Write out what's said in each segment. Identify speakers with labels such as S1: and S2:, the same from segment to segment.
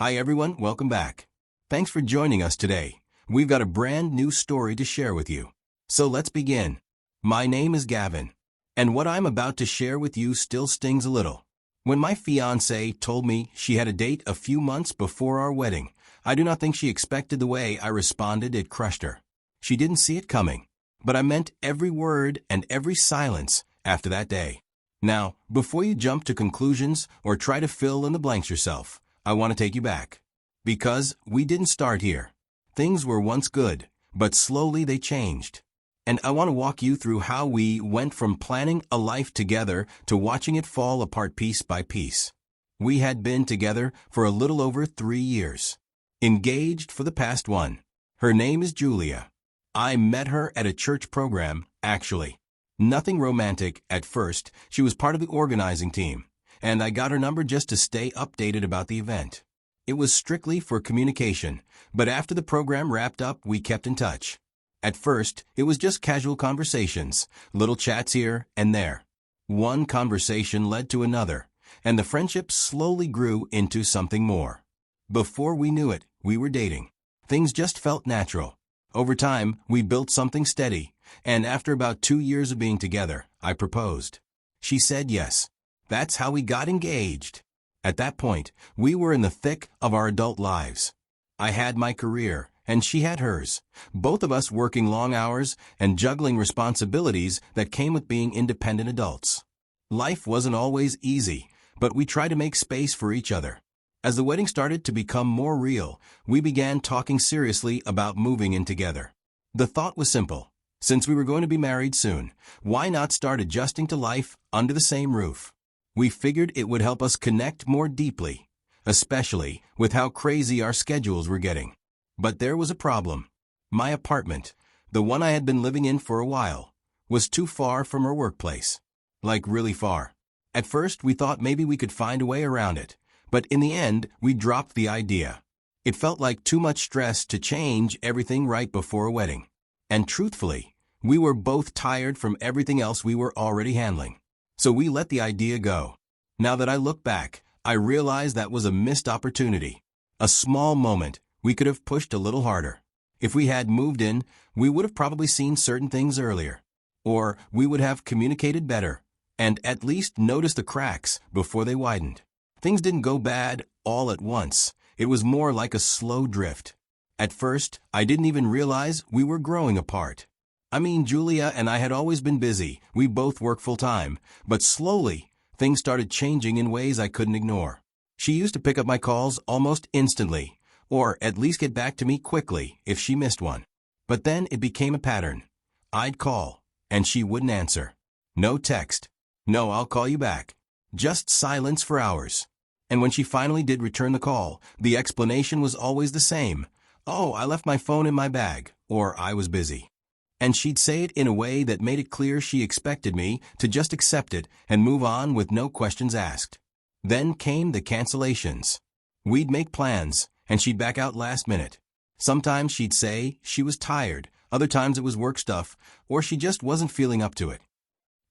S1: Hi everyone, welcome back. Thanks for joining us today. We've got a brand new story to share with you. So let's begin. My name is Gavin, and what I'm about to share with you still stings a little. When my fiancée told me she had a date a few months before our wedding, I do not think she expected the way I responded. It crushed her. She didn't see it coming, but I meant every word and every silence after that day. Now, before you jump to conclusions or try to fill in the blanks yourself, I want to take you back. Because we didn't start here. Things were once good, but slowly they changed. And I want to walk you through how we went from planning a life together to watching it fall apart piece by piece. We had been together for a little over 3 years. Engaged for the past one. Her name is Julia. I met her at a church program, actually. Nothing romantic at first. She was part of the organizing team, and I got her number just to stay updated about the event. It was strictly for communication, but after the program wrapped up, we kept in touch. At first, it was just casual conversations, little chats here and there. One conversation led to another, and the friendship slowly grew into something more. Before we knew it, we were dating. Things just felt natural. Over time, we built something steady, and after about 2 years of being together, I proposed. She said yes. That's how we got engaged. At that point, we were in the thick of our adult lives. I had my career, and she had hers, both of us working long hours and juggling responsibilities that came with being independent adults. Life wasn't always easy, but we tried to make space for each other. As the wedding started to become more real, we began talking seriously about moving in together. The thought was simple. Since we were going to be married soon, why not start adjusting to life under the same roof? We figured it would help us connect more deeply, especially with how crazy our schedules were getting. But there was a problem. My apartment, the one I had been living in for a while, was too far from her workplace. Like really far. At first, we thought maybe we could find a way around it, but in the end, we dropped the idea. It felt like too much stress to change everything right before a wedding. And truthfully, we were both tired from everything else we were already handling. So we let the idea go. Now that I look back, I realize that was a missed opportunity. A small moment we could have pushed a little harder. If we had moved in, we would have probably seen certain things earlier. Or we would have communicated better, and at least noticed the cracks before they widened. Things didn't go bad all at once. It was more like a slow drift. At first, I didn't even realize we were growing apart. I mean, Julia and I had always been busy. We both work full-time. But slowly, things started changing in ways I couldn't ignore. She used to pick up my calls almost instantly, or at least get back to me quickly if she missed one. But then it became a pattern. I'd call, and she wouldn't answer. No text. No, I'll call you back. Just silence for hours. And when she finally did return the call, the explanation was always the same. Oh, I left my phone in my bag, or I was busy. And she'd say it in a way that made it clear she expected me to just accept it and move on with no questions asked. Then came the cancellations. We'd make plans, and she'd back out last minute. Sometimes she'd say she was tired, other times it was work stuff, or she just wasn't feeling up to it.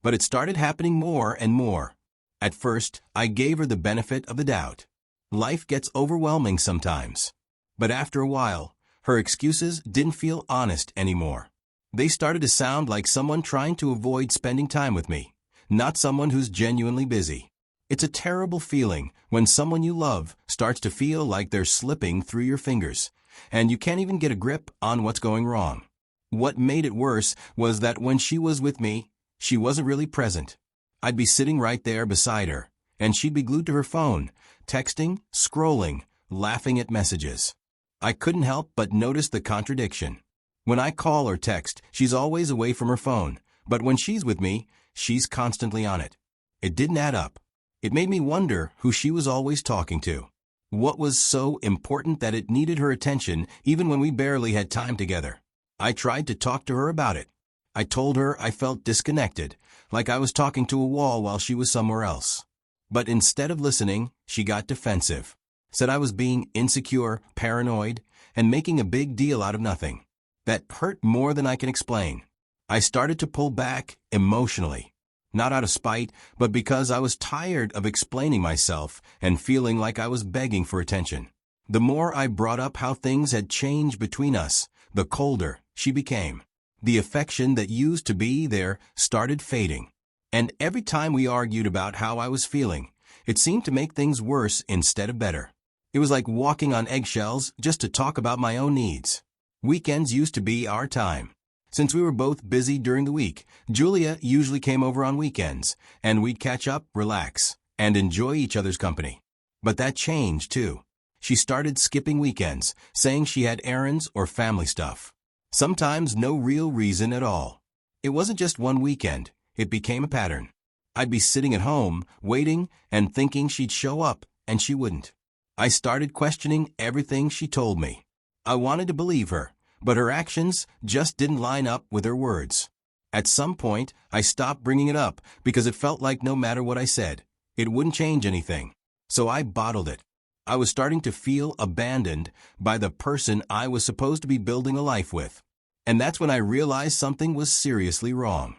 S1: But it started happening more and more. At first, I gave her the benefit of the doubt. Life gets overwhelming sometimes. But after a while, her excuses didn't feel honest anymore. They started to sound like someone trying to avoid spending time with me, not someone who's genuinely busy. It's a terrible feeling when someone you love starts to feel like they're slipping through your fingers, and you can't even get a grip on what's going wrong. What made it worse was that when she was with me, she wasn't really present. I'd be sitting right there beside her, and she'd be glued to her phone, texting, scrolling, laughing at messages. I couldn't help but notice the contradiction. When I call or text, she's always away from her phone, but when she's with me, she's constantly on it. It didn't add up. It made me wonder who she was always talking to. What was so important that it needed her attention even when we barely had time together? I tried to talk to her about it. I told her I felt disconnected, like I was talking to a wall while she was somewhere else. But instead of listening, she got defensive, said I was being insecure, paranoid, and making a big deal out of nothing. That hurt more than I can explain. I started to pull back emotionally, not out of spite, but because I was tired of explaining myself and feeling like I was begging for attention. The more I brought up how things had changed between us, the colder she became. The affection that used to be there started fading. And every time we argued about how I was feeling, it seemed to make things worse instead of better. It was like walking on eggshells just to talk about my own needs. Weekends used to be our time. Since we were both busy during the week, Julia usually came over on weekends, and we'd catch up, relax, and enjoy each other's company. But that changed, too. She started skipping weekends, saying she had errands or family stuff. Sometimes no real reason at all. It wasn't just one weekend, it became a pattern. I'd be sitting at home, waiting, and thinking she'd show up, and she wouldn't. I started questioning everything she told me. I wanted to believe her, but her actions just didn't line up with her words. At some point, I stopped bringing it up because it felt like no matter what I said, it wouldn't change anything. So I bottled it. I was starting to feel abandoned by the person I was supposed to be building a life with. And that's when I realized something was seriously wrong.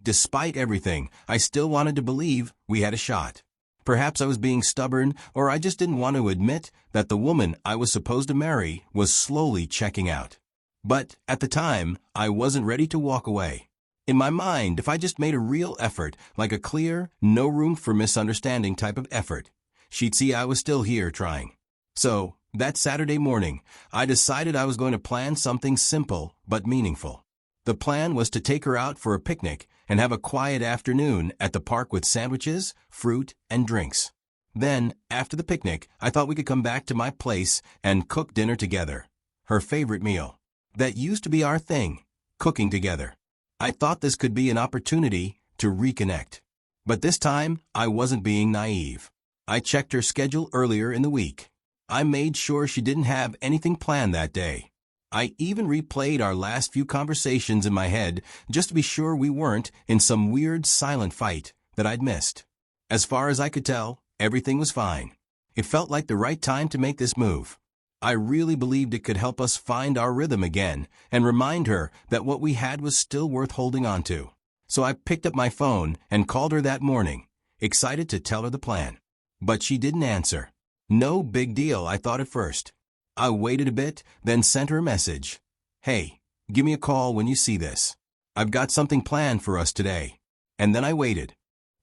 S1: Despite everything, I still wanted to believe we had a shot. Perhaps I was being stubborn, or I just didn't want to admit that the woman I was supposed to marry was slowly checking out. But at the time, I wasn't ready to walk away. In my mind, if I just made a real effort, like a clear, no room for misunderstanding type of effort, she'd see I was still here trying. So, that Saturday morning, I decided I was going to plan something simple but meaningful. The plan was to take her out for a picnic and have a quiet afternoon at the park with sandwiches, fruit, and drinks. Then, after the picnic, I thought we could come back to my place and cook dinner together. Her favorite meal. That used to be our thing, cooking together. I thought this could be an opportunity to reconnect. But this time, I wasn't being naive. I checked her schedule earlier in the week. I made sure she didn't have anything planned that day. I even replayed our last few conversations in my head just to be sure we weren't in some weird silent fight that I'd missed. As far as I could tell, everything was fine. It felt like the right time to make this move. I really believed it could help us find our rhythm again and remind her that what we had was still worth holding on to. So I picked up my phone and called her that morning, excited to tell her the plan. But she didn't answer. No big deal, I thought at first. I waited a bit, then sent her a message. Hey, give me a call when you see this. I've got something planned for us today. And then I waited.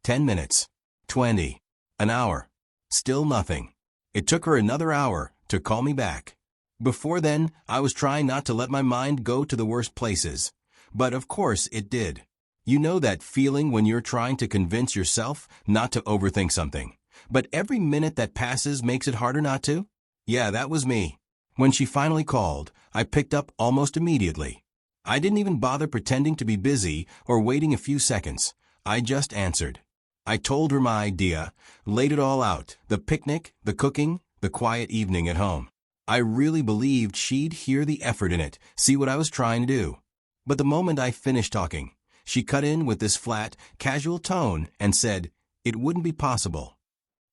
S1: 10 minutes. 20. An hour. Still nothing. It took her another hour to call me back. Before then, I was trying not to let my mind go to the worst places. But of course it did. You know that feeling when you're trying to convince yourself not to overthink something, but every minute that passes makes it harder not to? Yeah, that was me. When she finally called, I picked up almost immediately. I didn't even bother pretending to be busy or waiting a few seconds. I just answered. I told her my idea, laid it all out, the picnic, the cooking, the quiet evening at home. I really believed she'd hear the effort in it, see what I was trying to do. But the moment I finished talking, she cut in with this flat, casual tone and said, it wouldn't be possible.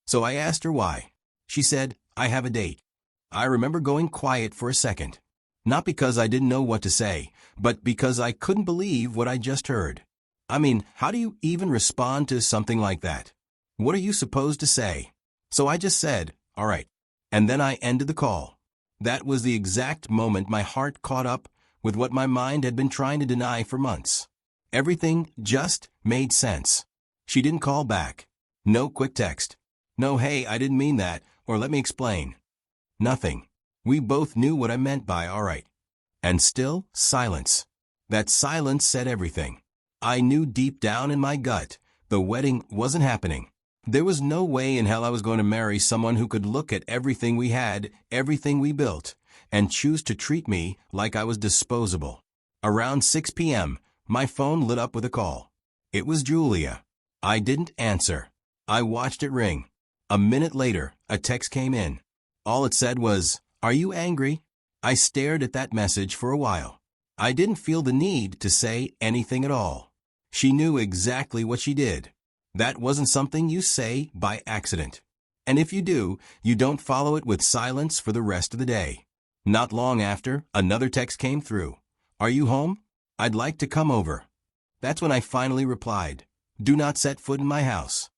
S1: So I asked her why. She said, I have a date. I remember going quiet for a second. Not because I didn't know what to say, but because I couldn't believe what I just heard. I mean, how do you even respond to something like that? What are you supposed to say? So I just said, all right. And then I ended the call. That was the exact moment my heart caught up with what my mind had been trying to deny for months. Everything just made sense. She didn't call back. No quick text. No, hey, I didn't mean that, or let me explain. Nothing. We both knew what I meant by all right. And still, silence. That silence said everything. I knew deep down in my gut, the wedding wasn't happening. There was no way in hell I was going to marry someone who could look at everything we had, everything we built, and choose to treat me like I was disposable. Around 6 p.m., my phone lit up with a call. It was Julia. I didn't answer. I watched it ring. A minute later, a text came in. All it said was, "Are you angry?" I stared at that message for a while. I didn't feel the need to say anything at all. She knew exactly what she did. That wasn't something you say by accident. And if you do, you don't follow it with silence for the rest of the day. Not long after, another text came through. "Are you home? I'd like to come over." That's when I finally replied, "Do not set foot in my house."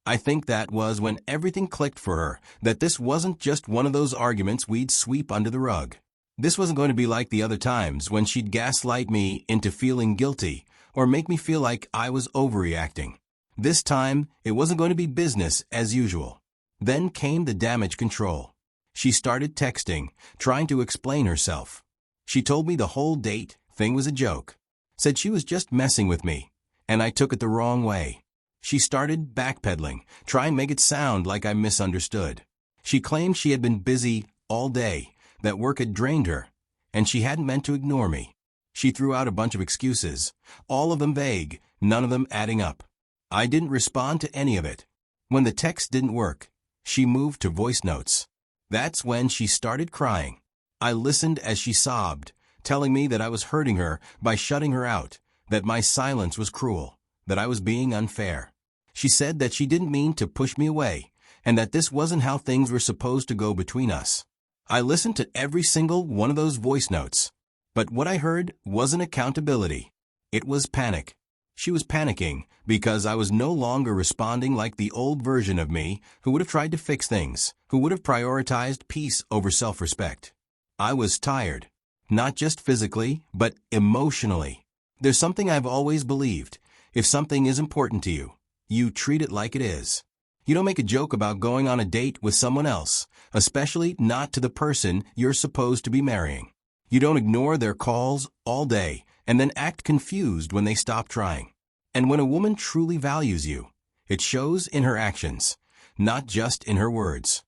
S1: I think that was when everything clicked for her, that this wasn't just one of those arguments we'd sweep under the rug. This wasn't going to be like the other times when she'd gaslight me into feeling guilty or make me feel like I was overreacting. This time, it wasn't going to be business as usual. Then came the damage control. She started texting, trying to explain herself. She told me the whole date thing was a joke. Said she was just messing with me, and I took it the wrong way. She started backpedaling, trying to make it sound like I misunderstood. She claimed she had been busy all day, that work had drained her, and she hadn't meant to ignore me. She threw out a bunch of excuses, all of them vague, none of them adding up. I didn't respond to any of it. When the text didn't work, she moved to voice notes. That's when she started crying. I listened as she sobbed, telling me that I was hurting her by shutting her out, that my silence was cruel, that I was being unfair. She said that she didn't mean to push me away, and that this wasn't how things were supposed to go between us. I listened to every single one of those voice notes, but what I heard wasn't accountability. It was panic. She was panicking because I was no longer responding like the old version of me who would have tried to fix things, who would have prioritized peace over self-respect. I was tired, not just physically, but emotionally. There's something I've always believed. If something is important to you, you treat it like it is. You don't make a joke about going on a date with someone else, especially not to the person you're supposed to be marrying. You don't ignore their calls all day and then act confused when they stop trying. And when a woman truly values you, it shows in her actions, not just in her words.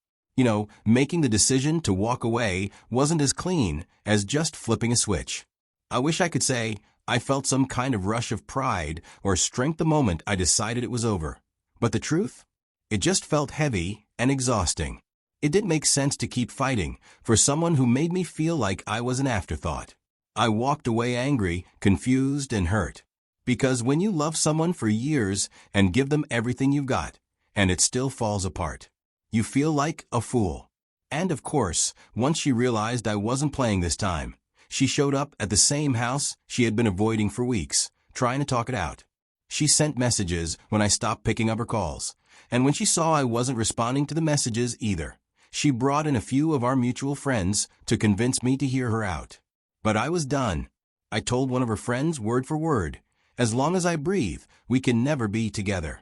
S1: Making the decision to walk away wasn't as clean as just flipping a switch. I wish I could say I felt some kind of rush of pride or strength the moment I decided it was over. But the truth? It just felt heavy and exhausting. It didn't make sense to keep fighting for someone who made me feel like I was an afterthought. I walked away angry, confused, and hurt. Because when you love someone for years and give them everything you've got, and it still falls apart, you feel like a fool. And of course, once she realized I wasn't playing this time, she showed up at the same house she had been avoiding for weeks, trying to talk it out. She sent messages when I stopped picking up her calls, and when she saw I wasn't responding to the messages either, she brought in a few of our mutual friends to convince me to hear her out. But I was done. I told one of her friends word for word, as long as I breathe, we can never be together.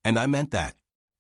S1: And I meant that.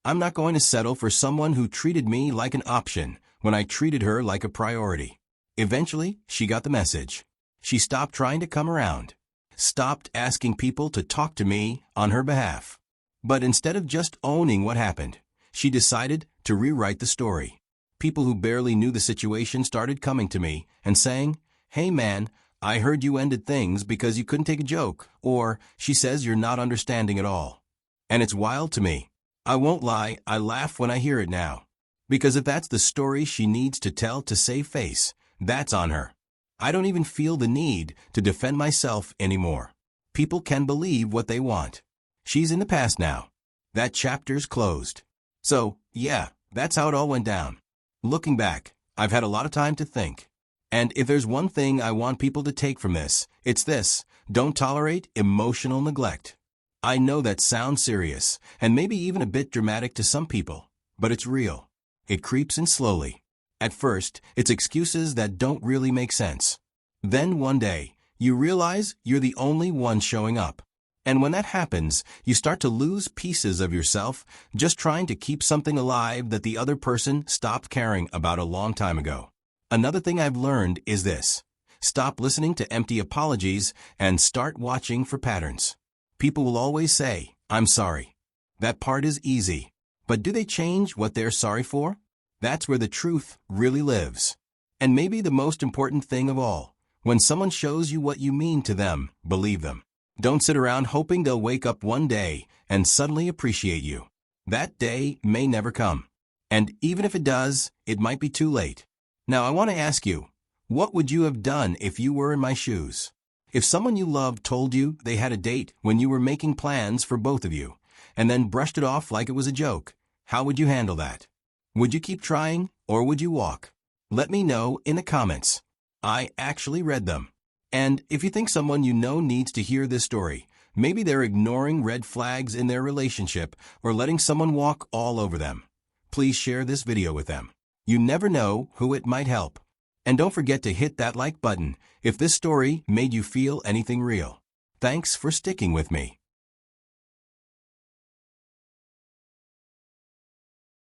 S1: I'm not going to settle for someone who treated me like an option when I treated her like a priority. Eventually, she got the message. She stopped trying to come around, stopped asking people to talk to me on her behalf. But instead of just owning what happened, she decided to rewrite the story. People who barely knew the situation started coming to me and saying, "Hey man, I heard you ended things because you couldn't take a joke," or "She says you're not understanding at all." And it's wild to me. I won't lie, I laugh when I hear it now. Because if that's the story she needs to tell to save face, that's on her. I don't even feel the need to defend myself anymore. People can believe what they want. She's in the past now. That chapter's closed. So, yeah, that's how it all went down. Looking back, I've had a lot of time to think. And if there's one thing I want people to take from this, it's this: don't tolerate emotional neglect. I know that sounds serious, and maybe even a bit dramatic to some people, but it's real. It creeps in slowly. At first, it's excuses that don't really make sense. Then one day, you realize you're the only one showing up. And when that happens, you start to lose pieces of yourself just trying to keep something alive that the other person stopped caring about a long time ago. Another thing I've learned is this: stop listening to empty apologies and start watching for patterns. People will always say, "I'm sorry." That part is easy. But do they change what they're sorry for? That's where the truth really lives. And maybe the most important thing of all, when someone shows you what you mean to them, believe them. Don't sit around hoping they'll wake up one day and suddenly appreciate you. That day may never come. And even if it does, it might be too late. Now I want to ask you, what would you have done if you were in my shoes? If someone you loved told you they had a date when you were making plans for both of you, and then brushed it off like it was a joke, how would you handle that? Would you keep trying, or would you walk? Let me know in the comments. I actually read them. And if you think someone you know needs to hear this story, Maybe they're ignoring red flags in their relationship or letting someone walk all over them. Please share this video with them. You never know who it might help. And don't forget to hit that like button if this story made you feel anything real. Thanks for sticking with me.